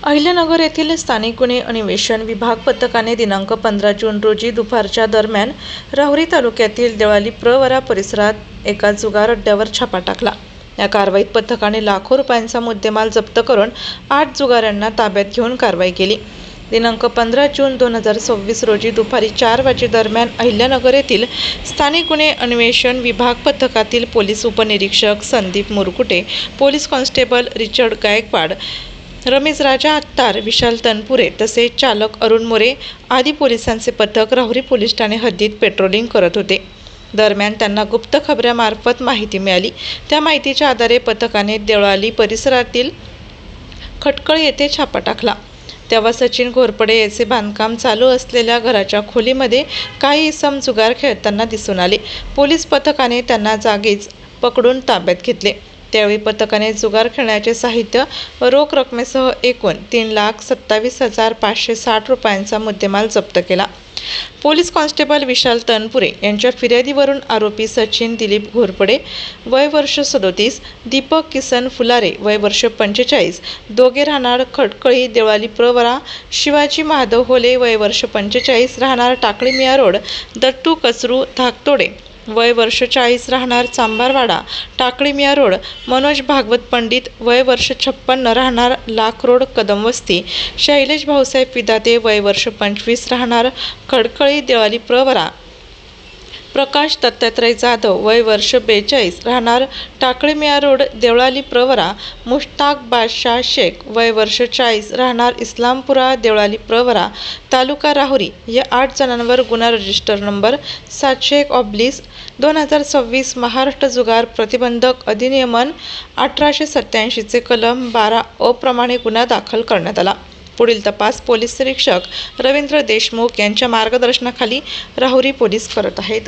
अहिल्यानगर येथील स्थानिक गुन्हे अन्वेषण विभाग पथकाने दिनांक 15 जून रोजी दुपारच्या दरम्यान राहुरी तालुक्यातील देवळाली प्रवरा परिसरात एका जुगार अड्ड्यावर छापा टाकला। या कारवाईत पथकाने लाखो रुपयांचा मुद्देमाल जप्त करून 8 जुगाऱ्यांना ताब्यात घेऊन कारवाई केली। दिनांक 15 जून 2026 रोजी दुपारी 4 वाजेदरम्यान अहिल्यानगर येथील स्थानिक गुन्हे अन्वेषण विभाग पथकातील पोलीस उपनिरीक्षक Sandeep Murkute, police constable Richard Gaikwad, Ramesh Raja Attar, Vishal Tanpure तसेच चालक अरुण मोरे आदी पोलिसांचे पथक राहुरी पोलीस ठाणे हद्दीत पेट्रोलिंग करत होते। दरम्यान त्यांना गुप्त खबऱ्यामार्फत माहिती मिळाली। त्या माहितीच्या आधारे पथकाने देवळाली परिसरातील खटकळ येथे छापा टाकला। तेव्हा सचिन घोरपडे याचे बांधकाम चालू असलेल्या घराच्या खोलीमध्ये काही इसम जुगार खेळताना दिसून आले। पोलीस पथकाने त्यांना जागीच पकडून ताब्यात घेतले। त्यावेळी पथकाने जुगार खेळण्याचे साहित्य व रोख रकमेसह एकूण 3,27,560 रुपयांचा मुद्देमाल जप्त केला। पोलीस कॉन्स्टेबल विशाल तनपुरे यांच्या फिर्यादीवरून आरोपी सचिन दिलीप घोरपडे वय वर्ष 37, दीपक किसन फुलारे वय वर्ष 45 दोघे राहणार खटकळी देवळाली प्रवरा, शिवाजी महादेव होले वय वर्ष 45 राहणार टाकळी मिया रोड, दट्टू कचरू धाकतोडे वय वर्ष 40 राहणार चांभारवाडा टाकळी मिया रोड, मनोज भागवत पंडित वय वर्ष 56 राहणार लाख रोड कदम वस्ती, शैलेश भाऊसाहेब विदाते वय वर्ष 25 राहणार खडकळी देवळाली प्रवरा, प्रकाश दत्तात्रय जाधव वय वर्ष 42 राहणार टाकळी मिया रोड देवळाली प्रवरा, मुश्ताक बादशाह शेख वय वर्ष 40 राहणार इस्लामपुरा देवळाली प्रवरा, तालुका राहुरी या 8 जणांवर गुन्हा रजिस्टर नंबर 701/2026 महाराष्ट्र जुगार प्रतिबंधक अधिनियमन 1887 चे कलम 12 प्रमाणे गुन्हा दाखल करण्यात आला। पुढील तपास पोलीस निरीक्षक रवींद्र देशमुख यांच्या मार्गदर्शनाखाली राहुरी पोलीस करत आहेत।